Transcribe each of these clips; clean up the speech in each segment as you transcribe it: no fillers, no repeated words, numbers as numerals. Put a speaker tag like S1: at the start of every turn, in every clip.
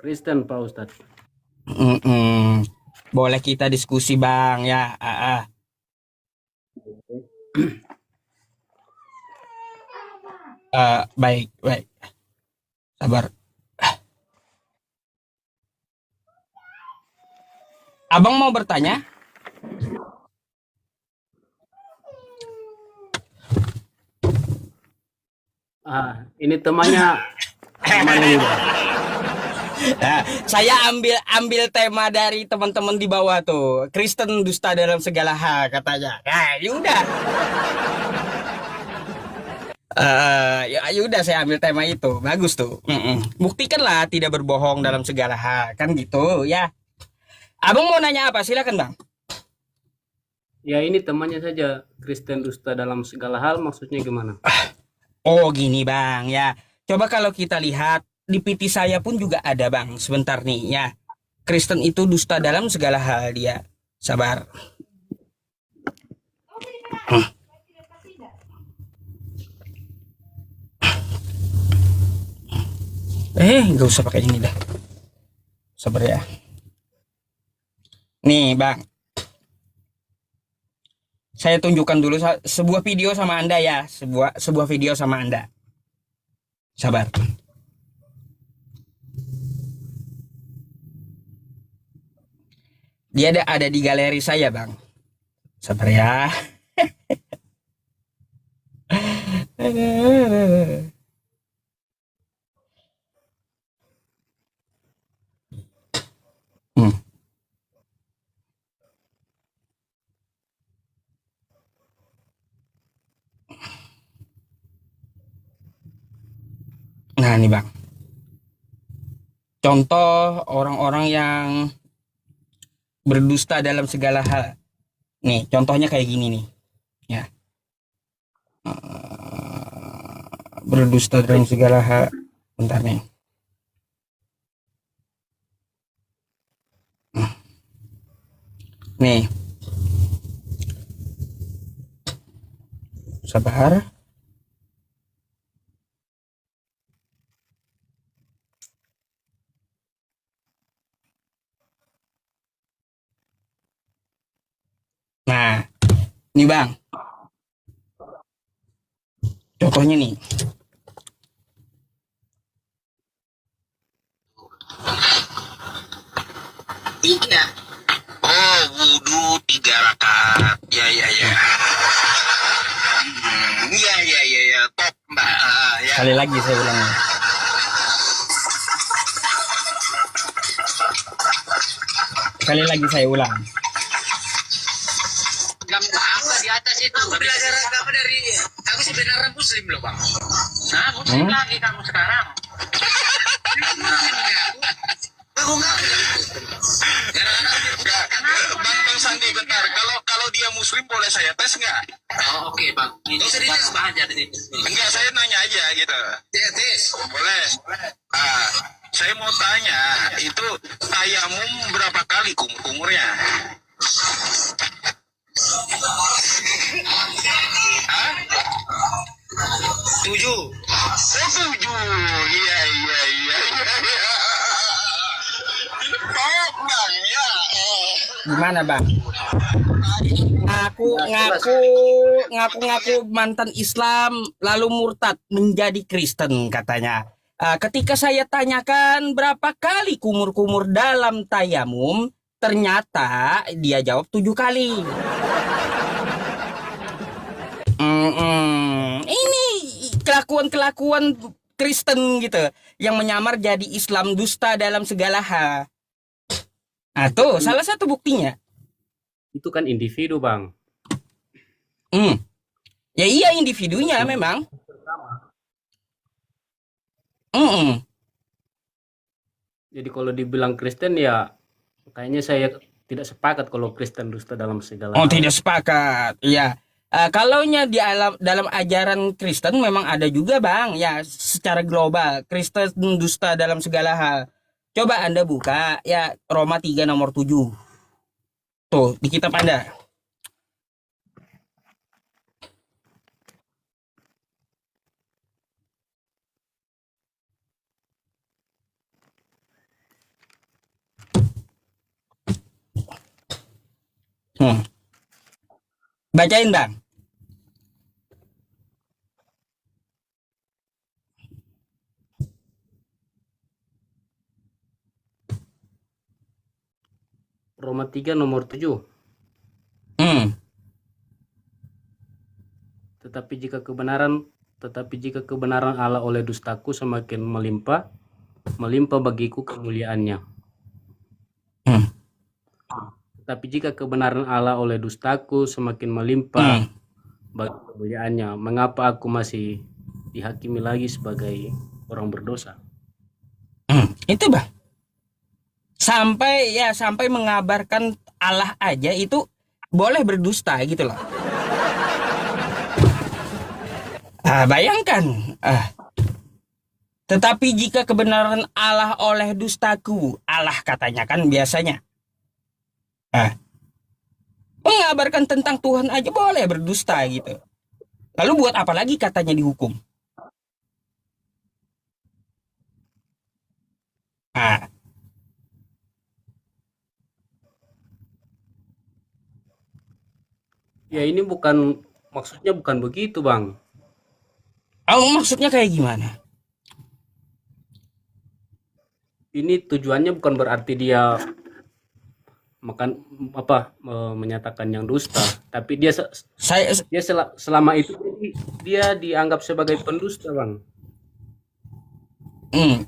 S1: Kristen Pak Ustadz.
S2: Mm-mm. Boleh kita diskusi Bang ya. Baik, baik. Sabar. Abang mau bertanya?
S1: Ini temannya yang mana nih Bang?
S2: Saya ambil tema dari teman-teman di bawah tuh. Kristen dusta dalam segala hal katanya. Nah, ya udah. Ya udah saya ambil tema itu. Bagus tuh. Buktikanlah tidak berbohong dalam segala hal. Kan gitu ya. Abang mau nanya apa? Silakan Bang.
S1: Ya ini temannya saja Kristen dusta dalam segala hal maksudnya gimana?
S2: Oh gini Bang ya. Coba kalau kita lihat di PT saya pun juga ada Bang. Sebentar nih ya. Kristen itu dusta dalam segala hal dia. Sabar. Nggak usah pakai ini dah. Sabar ya. Nih Bang. Saya tunjukkan dulu sebuah video sama Anda ya. Sebuah video sama Anda. Sabar. Dia ada di galeri saya Bang. Sabar ya. Hmm. Nah nih Bang. Contoh orang-orang yang berdusta dalam segala hal. Nih, contohnya kayak gini nih. Ya. Berdusta dalam segala hal. Bentar nih. Nih. Sabar. Nah, nih Bang. Contohnya nih.
S3: Tiga. Oh, wudhu 3 rakaat. Ya, ya, ya. Ya, ya, ya, ya. Top, Mbak. Ya.
S2: Sekali lagi saya ulang. Sekali lagi saya ulang.
S3: Gambar apa di atas itu? Aku belajar agama dari... Aku sebenarnya muslim loh, Bang. Nah, muslim lagi kamu sekarang. Aku nggak Bang Sandi, bentar. Kalau dia muslim boleh saya tes nggak? Oh, oke, Bang. Ini usah dites aja di enggak, saya nanya aja gitu. Tes. Boleh. Saya mau tanya, itu tayamum berapa kali umurnya? Hah? 7. Oh, 7. Iya, iya, iya, iya. Oh, Bang, ya.
S2: Gimana Bang? Ngaku mantan Islam lalu murtad menjadi Kristen katanya. Ketika saya tanyakan berapa kali kumur-kumur dalam tayamum, ternyata dia jawab 7 kali. Ini kelakuan Kristen gitu yang menyamar jadi Islam dusta dalam segala hal. Tuh salah satu buktinya.
S1: Itu kan individu Bang.
S2: Ya iya individunya memang.
S1: Jadi kalau dibilang Kristen ya kayaknya saya tidak sepakat kalau Kristen dusta dalam segala
S2: Oh
S1: hal.
S2: tidak sepakat. Ya. Kalaunya dalam ajaran Kristen memang ada juga Bang. Ya secara global Kristen dusta dalam segala hal. Coba Anda buka ya Roma 3 nomor 7. Tuh di kitab Anda. Bacain Bang.
S1: Roma 3 nomor 7.
S2: Hmm.
S1: Tetapi jika kebenaran Allah oleh dustaku semakin melimpah bagiku kemuliaannya.
S2: Hmm.
S1: Tetapi jika kebenaran Allah oleh dustaku semakin melimpah bagi kemuliaannya, mengapa aku masih dihakimi lagi sebagai orang berdosa?
S2: Itu Bang. Sampai mengabarkan Allah aja itu boleh berdusta gitu loh. Bayangkan. Tetapi jika kebenaran Allah oleh dustaku, Allah katanya kan biasanya. Mengabarkan tentang Tuhan aja boleh berdusta gitu. Lalu buat apa lagi katanya dihukum?
S1: Ya ini maksudnya bukan begitu Bang.
S2: Maksudnya kayak gimana?
S1: Ini tujuannya bukan berarti dia menyatakan yang dusta, tapi dia selama itu dia dianggap sebagai pendusta Bang.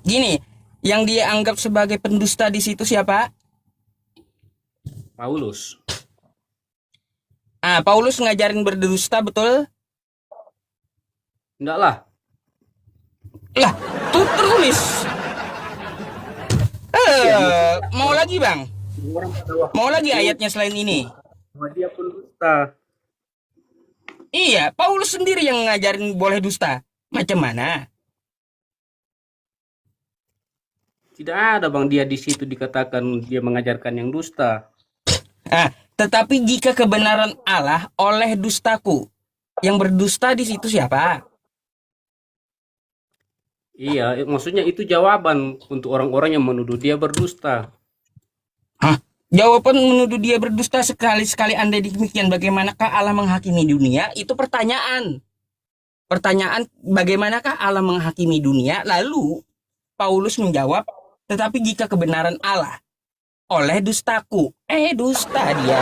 S2: Gini, yang dia anggap sebagai pendusta di situ siapa?
S1: Paulus.
S2: Paulus ngajarin berdusta, betul?
S1: Enggak lah.
S2: Lah, tuh tertulis. Mau lagi Bang? Mau lagi ayatnya selain ini?
S1: Dia pendusta.
S2: Iya, Paulus sendiri yang ngajarin boleh dusta. Macam mana?
S1: Tidak ada Bang dia di situ dikatakan dia mengajarkan yang dusta.
S2: Tetapi jika kebenaran Allah oleh dustaku, yang berdusta di situ siapa?
S1: Iya, maksudnya itu jawaban untuk orang-orang yang menuduh dia berdusta.
S2: Jawaban menuduh dia berdusta sekali-sekali Anda demikian, bagaimanakah Allah menghakimi dunia? Itu pertanyaan. Pertanyaan, bagaimanakah Allah menghakimi dunia? Lalu Paulus menjawab, tetapi jika kebenaran Allah oleh dustaku, dusta dia.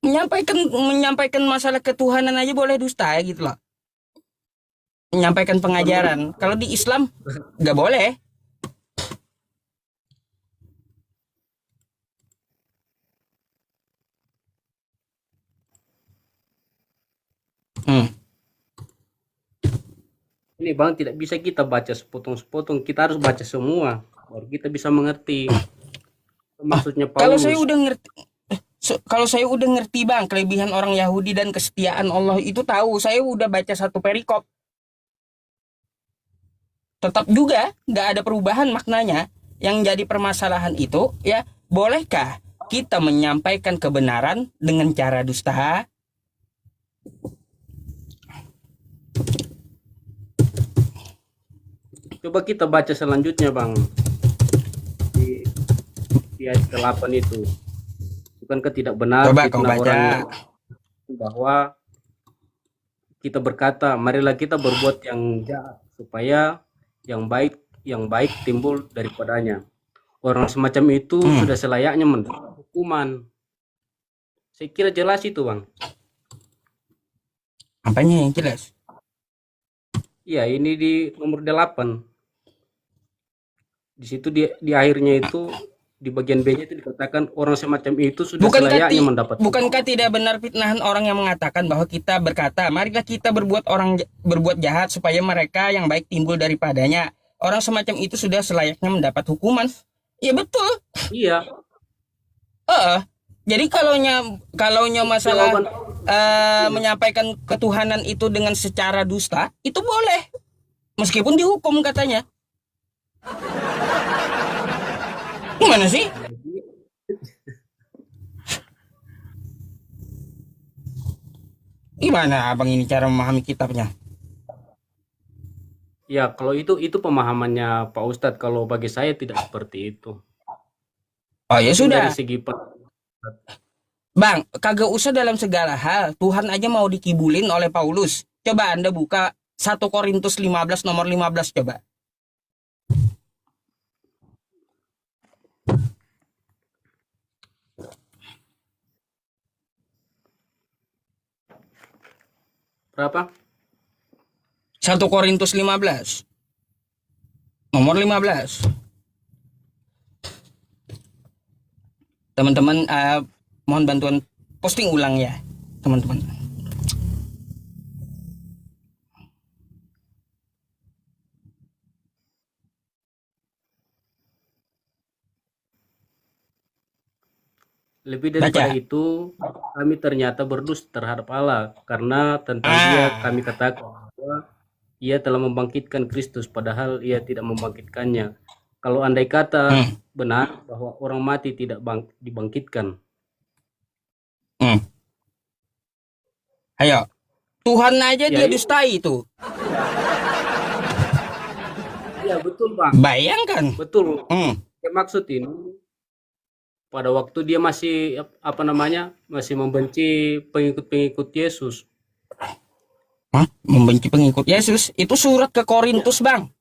S2: Menyampaikan masalah ketuhanan aja boleh dusta gitu loh. Menyampaikan pengajaran. Kalau di Islam nggak boleh.
S1: Ini Bang, tidak bisa kita baca sepotong-sepotong, kita harus baca semua baru kita bisa mengerti maksudnya Paulus.
S2: Kalau saya udah ngerti Bang, kelebihan orang Yahudi dan kesetiaan Allah itu tahu. Saya udah baca satu perikop. Tetap juga nggak ada perubahan maknanya. Yang jadi permasalahan itu, ya, bolehkah kita menyampaikan kebenaran dengan cara dusta?
S1: Coba kita baca selanjutnya Bang, di ayat ke-8 itu. Bukankah tidak benar orang bahwa kita berkata, marilah kita berbuat yang jahat supaya yang baik timbul daripadanya. Orang semacam itu sudah selayaknya mendapat hukuman. Saya kira jelas itu Bang.
S2: Apanya yang jelas?
S1: Iya, ini di nomor 8. Di situ di akhirnya itu, di bagian B-nya itu dikatakan orang semacam itu sudah selayaknya mendapat.
S2: Bukankah tidak benar fitnahan orang yang mengatakan bahwa kita berkata, marilah kita berbuat jahat supaya mereka yang baik timbul daripadanya. Orang semacam itu sudah selayaknya mendapat hukuman. Ya betul.
S1: Iya.
S2: Jadi kalaunya masalah menyampaikan ketuhanan itu dengan secara dusta, itu boleh. Meskipun dihukum katanya. Gimana sih? Gimana abang ini cara memahami kitabnya?
S1: Ya, kalau itu pemahamannya Pak Ustadz. Kalau bagi saya tidak seperti itu.
S2: Oh ya
S1: Mungkin dari
S2: sudah.
S1: segi
S2: Bang, kagak usah dalam segala hal. Tuhan aja mau dikibulin oleh Paulus. Coba Anda buka 1 Korintus 15 nomor 15 coba.
S1: berapa?
S2: 1 Korintus 15 nomor 15. Teman-teman, mohon bantuan posting ulang ya, teman-teman.
S1: Lebih daripada
S2: Baca.
S1: itu, kami ternyata berdusta terhadap Allah karena tentang Dia kami katakan bahwa Ia telah membangkitkan Kristus, padahal Ia tidak membangkitkannya. Kalau andai kata benar bahwa orang mati tidak dibangkitkan.
S2: Ayo, Tuhan aja
S1: Ya,
S2: dia dustai itu.
S1: Iya betul Bang.
S2: Bayangkan.
S1: Betul. Ya, maksud ini pada waktu dia masih masih membenci pengikut-pengikut Yesus.
S2: Hah? Membenci pengikut Yesus? Itu surat ke Korintus, Bang.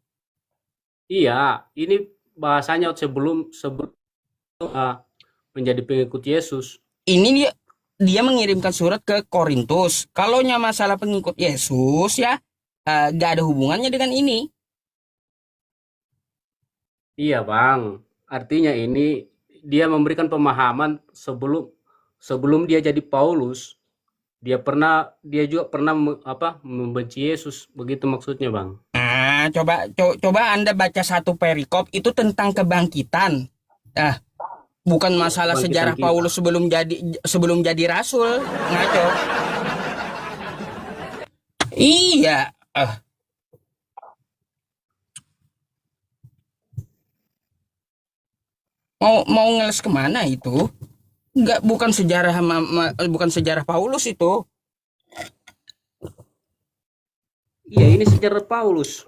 S1: Iya, ini bahasanya sebelum menjadi pengikut Yesus.
S2: Ini dia mengirimkan surat ke Korintus. Kalau masalah pengikut Yesus ya, gak ada hubungannya dengan ini.
S1: Iya, Bang. Artinya ini dia memberikan pemahaman sebelum dia jadi Paulus. Dia juga pernah membenci Yesus, begitu maksudnya, Bang.
S2: Coba Anda baca 1 perikop itu tentang kebangkitan. Bukan masalah sejarah Paulus sebelum jadi rasul. Ngaco. Iya. Mau ngeles kemana itu? Bukan sejarah Paulus itu.
S1: Iya, ini sejarah Paulus.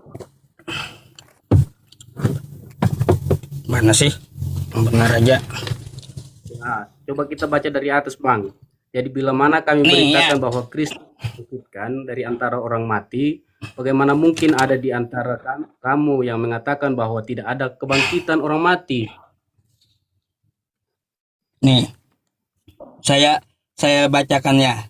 S2: Mana sih? Benar aja.
S1: Nah, coba kita baca dari atas, Bang. Jadi bila mana kami beritakan bahwa Kristus dibangkitkan dari antara orang mati, bagaimana mungkin ada di antara kamu yang mengatakan bahwa tidak ada kebangkitan orang mati?
S2: Nih, saya bacakannya.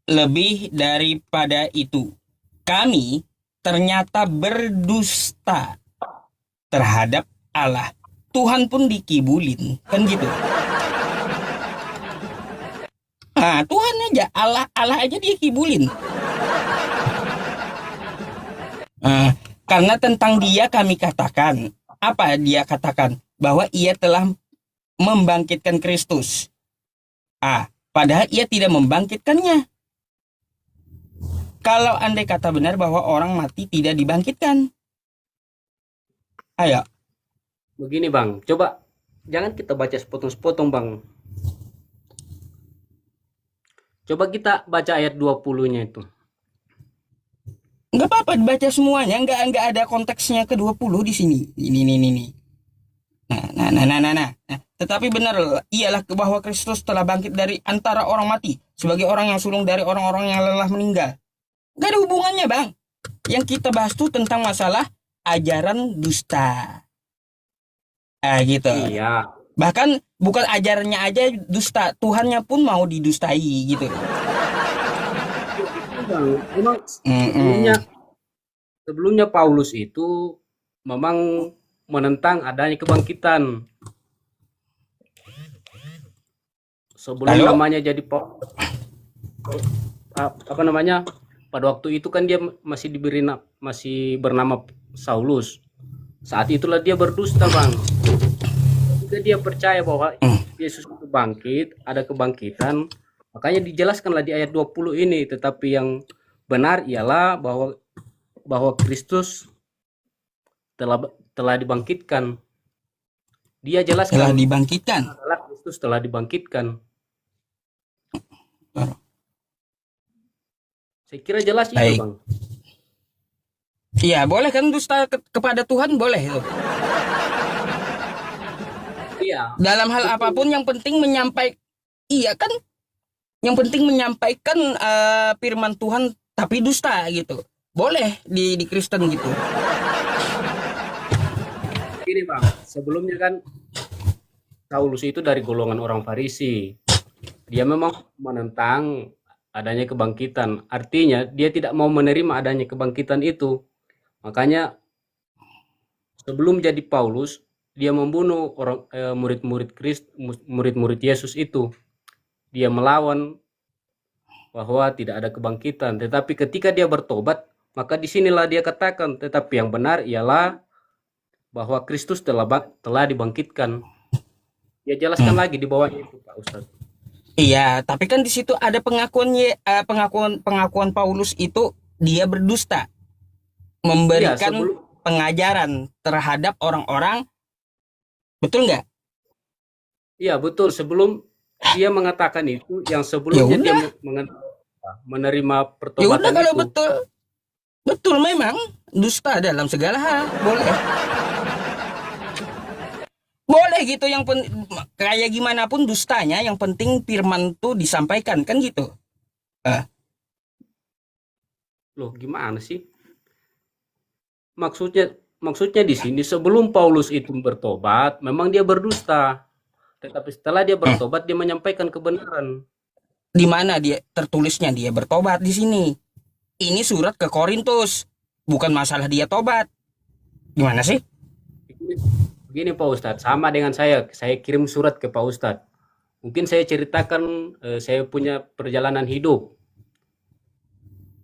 S2: Lebih daripada itu, kami ternyata berdusta terhadap Allah. Tuhan pun dikibulin, kan gitu. Tuhan aja, Allah aja dia kibulin. Karena tentang dia kami katakan, apa dia katakan? Bahwa ia telah membangkitkan Kristus. Padahal ia tidak membangkitkannya. Kalau andai kata benar bahwa orang mati tidak dibangkitkan. Ayo.
S1: Begini, Bang. Coba jangan kita baca sepotong-sepotong, Bang. Coba kita baca ayat 20-nya itu.
S2: Enggak apa-apa baca semuanya, enggak ada konteksnya ke 20 di sini. Ini. Nah. Tetapi benar ialah bahwa Kristus telah bangkit dari antara orang mati sebagai orang yang sulung dari orang-orang yang lelah meninggal. Gak ada hubungannya, Bang. Yang kita bahas tuh tentang masalah ajaran dusta. Gitu.
S1: Iya.
S2: Bahkan bukan ajarannya aja dusta, Tuhannya pun mau didustai gitu.
S1: Memang sebelumnya Paulus itu memang menentang adanya kebangkitan. Sebelum namanya jadi pada waktu itu kan dia masih bernama Saulus. Saat itulah dia berdusta, Bang. Jika dia percaya bahwa Yesus itu bangkit, ada kebangkitan, makanya dijelaskanlah di ayat 20 ini. Tetapi yang benar ialah bahwa Kristus telah dibangkitkan. Dia jelaskan
S2: telah dibangkitkan.
S1: Kristus telah dibangkitkan. Saya kira jelas itu, Bang.
S2: Iya, boleh kan dusta kepada Tuhan, boleh itu.
S1: Iya.
S2: Dalam hal apapun yang penting menyampaikan, iya kan? Yang penting menyampaikan firman Tuhan tapi dusta gitu. Boleh di Kristen gitu.
S1: Gini bang, sebelumnya kan Saulus itu dari golongan orang Farisi. Dia memang menentang adanya kebangkitan. Artinya dia tidak mau menerima adanya kebangkitan itu. Makanya sebelum jadi Paulus, dia membunuh orang murid-murid murid-murid Yesus itu. Dia melawan bahwa tidak ada kebangkitan. Tetapi ketika dia bertobat, maka disinilah dia katakan, tetapi yang benar ialah bahwa Kristus telah dibangkitkan. Dia jelaskan lagi di bawah itu, Pak Ustadz.
S2: Iya, tapi kan di situ ada pengakuan Paulus itu dia berdusta, memberikan pengajaran terhadap orang-orang, betul nggak?
S1: Iya betul. Sebelum dia mengatakan itu, yang sebelumnya dia menerima pertobatan.
S2: Ya udah kalau betul memang dusta dalam segala hal, boleh gitu, yang kayak gimana pun dustanya, yang penting firman tuh disampaikan kan gitu.
S1: Loh gimana sih? Maksudnya di sini sebelum Paulus itu bertobat, memang dia berdusta. Tetapi setelah dia bertobat, dia menyampaikan kebenaran.
S2: Di mana dia tertulisnya dia bertobat di sini? Ini surat ke Korintus, bukan masalah dia tobat. Gimana sih?
S1: Begini Pak Ustadz, sama dengan saya kirim surat ke Pak Ustadz. Mungkin saya ceritakan saya punya perjalanan hidup.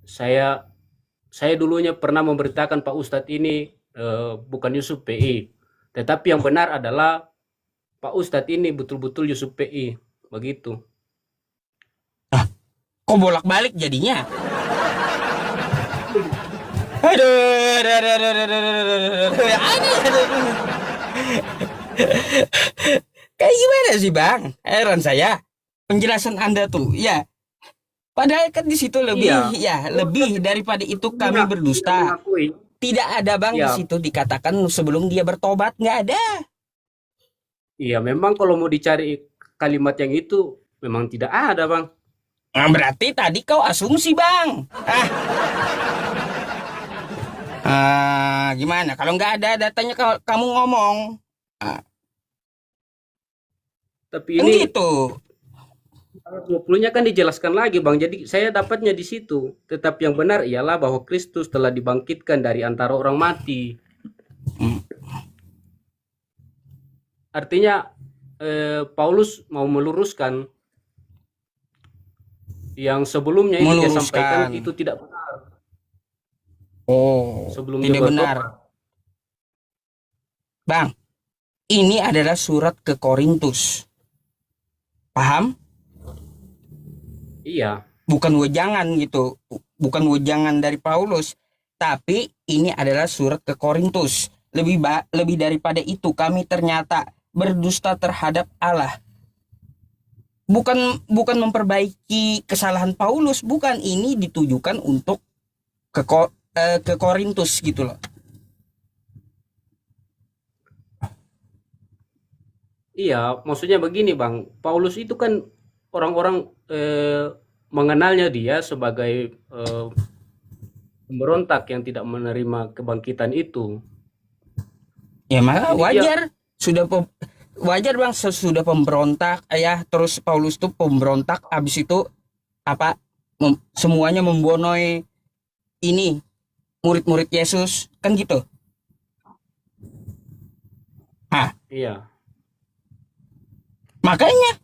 S1: Saya dulunya pernah memberitakan Pak Ustadz ini bukan Yusuf PI. Tetapi yang benar adalah Pak Ustadz ini betul-betul Yusuf PI. Begitu.
S2: Kok bolak-balik jadinya? Kayak gimana sih Bang? Heran saya. Penjelasan Anda tuh, ya. Padahal kan di situ lebih daripada itu kami berdusta. Tidak ada Bang di situ dikatakan sebelum dia bertobat, nggak ada.
S1: Iya, memang kalau mau dicari kalimat yang itu memang tidak ada Bang.
S2: Nah, berarti tadi kau asumsi Bang. Gimana? Kalau nggak ada datanya kamu ngomong.
S1: Tapi ini
S2: gitu.
S1: 20-nya kan dijelaskan lagi Bang. Jadi saya dapatnya di situ. Tetapi yang benar ialah bahwa Kristus telah dibangkitkan dari antara orang mati. Artinya Paulus mau meluruskan yang sebelumnya itu dia sampaikan itu tidak benar. Sebelum
S2: tidak benar. Bang, ini adalah surat ke Korintus. Paham?
S1: Iya.
S2: Bukan wejangan gitu. Bukan wejangan dari Paulus. Tapi ini adalah surat ke Korintus. Lebih daripada itu, kami ternyata berdusta terhadap Allah. Bukan memperbaiki kesalahan Paulus, bukan, ini ditujukan untuk ke Korintus gitu loh.
S1: Iya, maksudnya begini Bang, Paulus itu kan orang-orang mengenalnya dia sebagai pemberontak yang tidak menerima kebangkitan itu.
S2: Ya maka wajar, wajar Bang, sesudah pemberontak ya, terus Paulus tuh pemberontak, habis itu semuanya membonoi ini murid-murid Yesus kan gitu.
S1: Iya.
S2: Makanya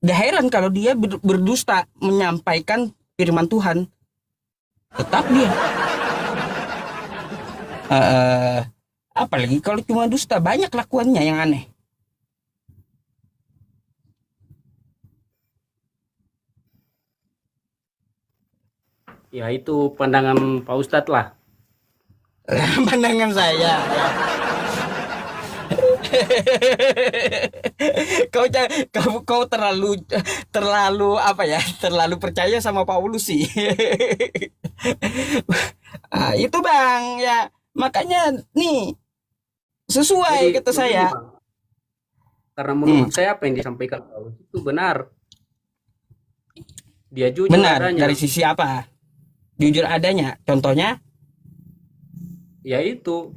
S2: gak heran kalau dia berdusta menyampaikan firman Tuhan. Tetap dia. Apalagi kalau cuma dusta, banyak lakuannya yang aneh.
S1: Ya itu pandangan Pak Ustadz lah.
S2: Pandangan saya. kau terlalu apa ya? Terlalu percaya sama Paulus sih. Itu Bang ya. Makanya nih sesuai kata saya.
S1: Karena menurut saya apa yang disampaikan Paulus itu benar. Dia jujur
S2: Benar,
S1: adanya.
S2: dari sisi apa? Jujur adanya. Contohnya?
S1: Yaitu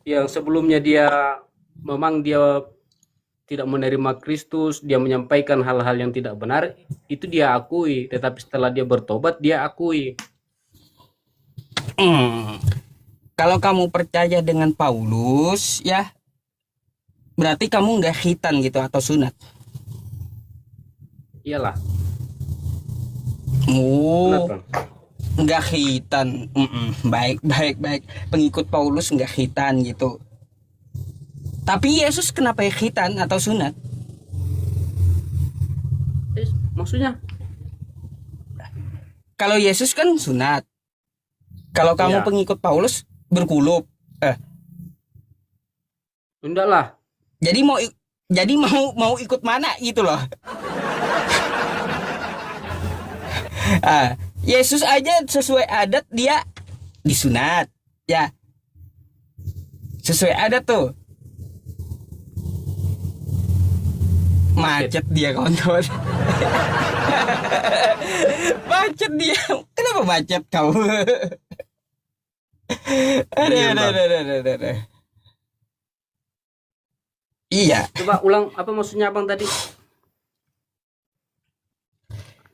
S1: yang sebelumnya memang dia tidak menerima Kristus, dia menyampaikan hal-hal yang tidak benar, itu dia akui. Tetapi setelah dia bertobat, dia akui.
S2: Kalau kamu percaya dengan Paulus, ya berarti kamu nggak khitan gitu atau sunat.
S1: Iyalah.
S2: Oh,
S1: Kenapa?
S2: nggak khitan. Baik, baik, baik. Pengikut Paulus nggak khitan gitu. Tapi Yesus kenapa ya khitan atau sunat?
S1: Maksudnya?
S2: Kalau Yesus kan sunat. Kalau kamu
S1: Iya.
S2: pengikut Paulus berkulup.
S1: Enggak lah.
S2: Jadi mau ikut mana gitu loh. Yesus aja sesuai adat dia disunat, ya. Sesuai adat tuh. Macet dia kontol. Macet dia. Kenapa macet kau? Ada. Iya.
S1: Coba ulang, apa maksudnya Abang tadi?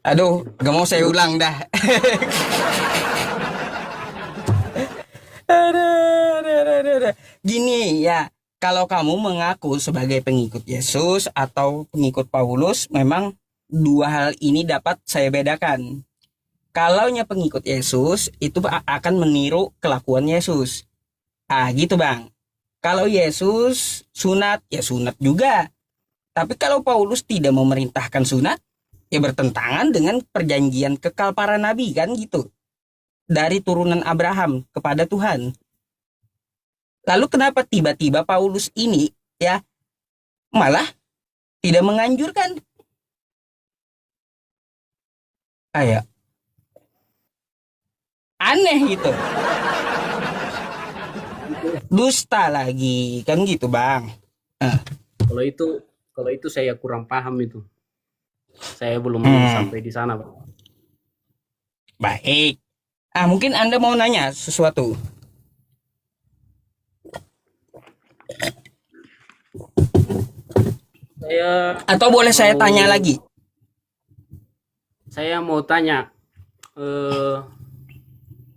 S2: Aduh, gak mau saya ulang dah. Gini ya, kalau kamu mengaku sebagai pengikut Yesus atau pengikut Paulus, memang dua hal ini dapat saya bedakan. Kalaunya pengikut Yesus, itu akan meniru kelakuan Yesus. Gitu Bang. Kalau Yesus sunat, ya sunat juga. Tapi kalau Paulus tidak memerintahkan sunat, ya bertentangan dengan perjanjian kekal para nabi kan gitu. Dari turunan Abraham kepada Tuhan. Lalu kenapa tiba-tiba Paulus ini ya malah tidak menganjurkan? Aneh gitu. Dusta lagi kan gitu Bang.
S1: Kalau itu saya kurang paham itu. Saya belum sampai di sana, Pak.
S2: Baik. Mungkin Anda mau nanya sesuatu. Atau boleh saya tanya lagi?
S1: Saya mau tanya.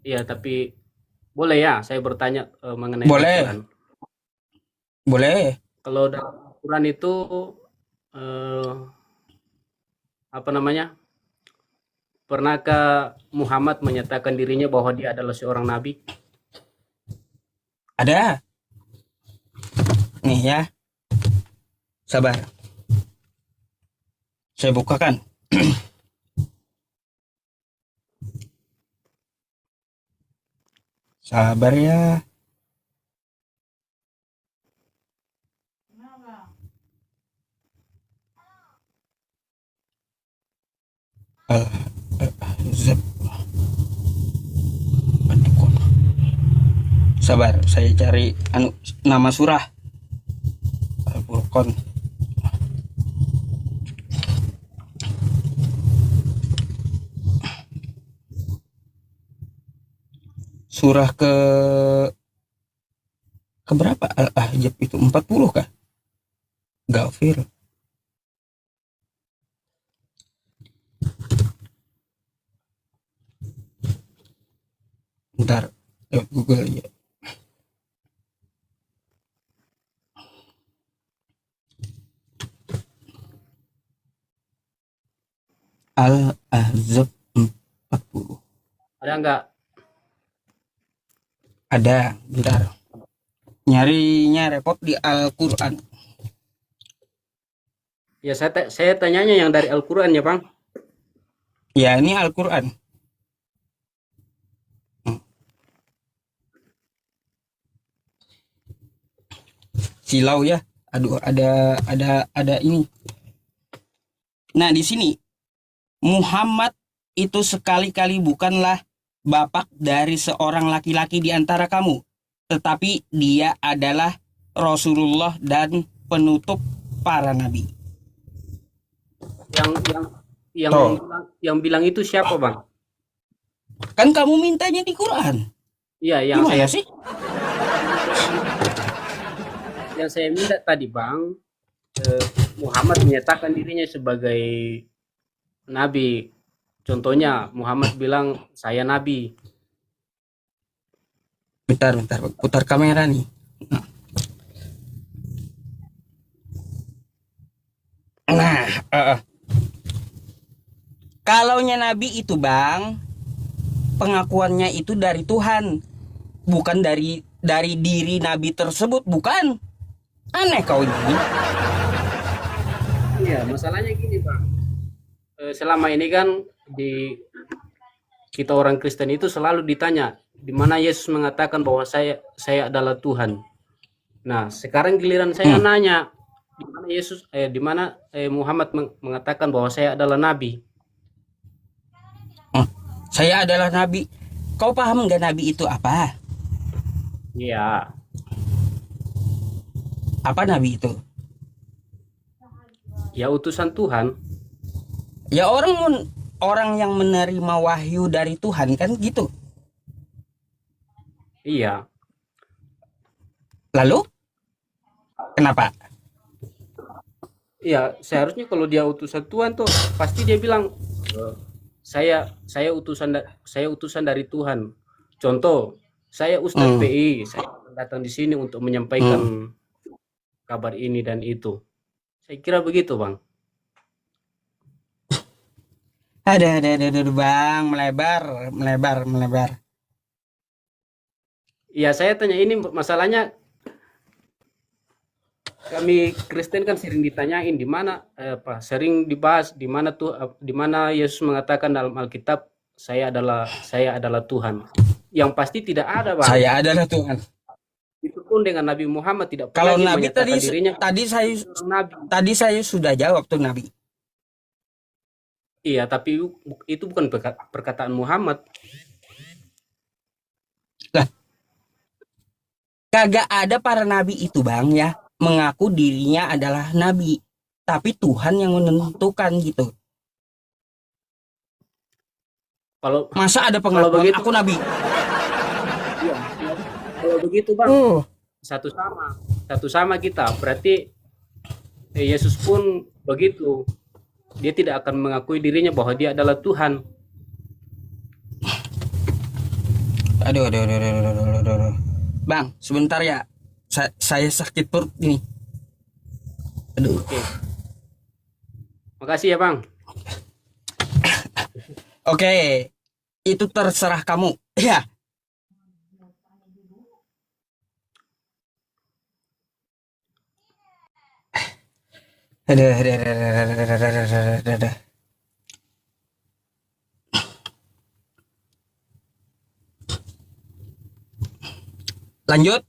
S1: Ya, tapi boleh ya saya bertanya mengenai
S2: Boleh.
S1: Al-Quran.
S2: Boleh.
S1: Kalau dalam Al-Quran itu apa namanya? Pernahkah Muhammad menyatakan dirinya bahwa dia adalah seorang nabi?
S2: Ada. Nih ya. Sabar. Saya bukakan. Sabar ya. Al-Ahzab. Sabar, saya cari nama surah. Al-Furqan. Surah ke berapa? Al-Ahzab itu 40 kah? Ghafir. Bentar, Google ya. Al-Ahzab 40.
S1: Ada enggak?
S2: Ada, bentar. Nyarinya repot di Al-Quran.
S1: Ya saya tanyanya yang dari Al-Quran ya, Bang.
S2: Ya, ini Al-Quran. Silau ya. Aduh, ada ini. Nah, di sini Muhammad itu sekali-kali bukanlah bapak dari seorang laki-laki di antara kamu, tetapi dia adalah Rasulullah dan penutup para nabi.
S1: Yang yang yang
S2: Toh.
S1: bilang itu siapa, Bang?
S2: Kan kamu mintanya di Quran.
S1: Iya, yang
S2: Gimana
S1: saya
S2: sih?
S1: minta tadi, Bang, Muhammad menyatakan dirinya sebagai nabi. Contohnya Muhammad bilang saya nabi.
S2: Bentar, putar kamera nih. Nah, kalaunya nabi itu, Bang, pengakuannya itu dari Tuhan, bukan dari diri nabi tersebut, bukan? Aneh kau ini.
S1: Iya, masalahnya gini, Bang. Selama ini kan kita orang Kristen itu selalu ditanya di mana Yesus mengatakan bahwa saya adalah Tuhan. Nah, sekarang giliran saya nanya di mana Yesus di mana Muhammad mengatakan bahwa saya adalah nabi.
S2: Saya adalah nabi. Kau paham nggak nabi itu apa?
S1: Iya.
S2: Apa nabi itu?
S1: Ya utusan Tuhan.
S2: Ya orang yang menerima wahyu dari Tuhan kan gitu.
S1: Iya.
S2: Lalu kenapa?
S1: Iya, seharusnya kalau dia utusan Tuhan tuh pasti dia bilang saya utusan dari Tuhan. Contoh, saya Ustadz PI, saya datang di sini untuk menyampaikan kabar ini dan itu. Saya kira begitu, Bang.
S2: Ada Bang, melebar.
S1: Iya, saya tanya ini masalahnya kami Kristen kan sering ditanyain di mana sering dibahas di mana Yesus mengatakan dalam Alkitab saya adalah Tuhan. Yang pasti tidak ada, Bang.
S2: Saya adalah Tuhan.
S1: Itu pun dengan Nabi Muhammad tidak
S2: Kalau
S1: pernah
S2: nabi
S1: dirinya
S2: tadi saya sudah jawab tuh nabi.
S1: Iya, tapi itu bukan perkataan Muhammad.
S2: Lah, kagak ada para nabi itu, Bang, ya, mengaku dirinya adalah nabi, tapi Tuhan yang menentukan gitu. Masa ada pengakuan
S1: begitu,
S2: aku nabi?
S1: Iya, kalau begitu, Bang, satu sama kita. Berarti Yesus pun begitu. Dia tidak akan mengakui dirinya bahwa dia adalah Tuhan.
S2: Aduh. Bang, sebentar ya. Saya sakit perut ini. Aduh.
S1: Oke. Makasih ya, Bang.
S2: Oke. Itu terserah kamu. Ya. Ada. Lanjut.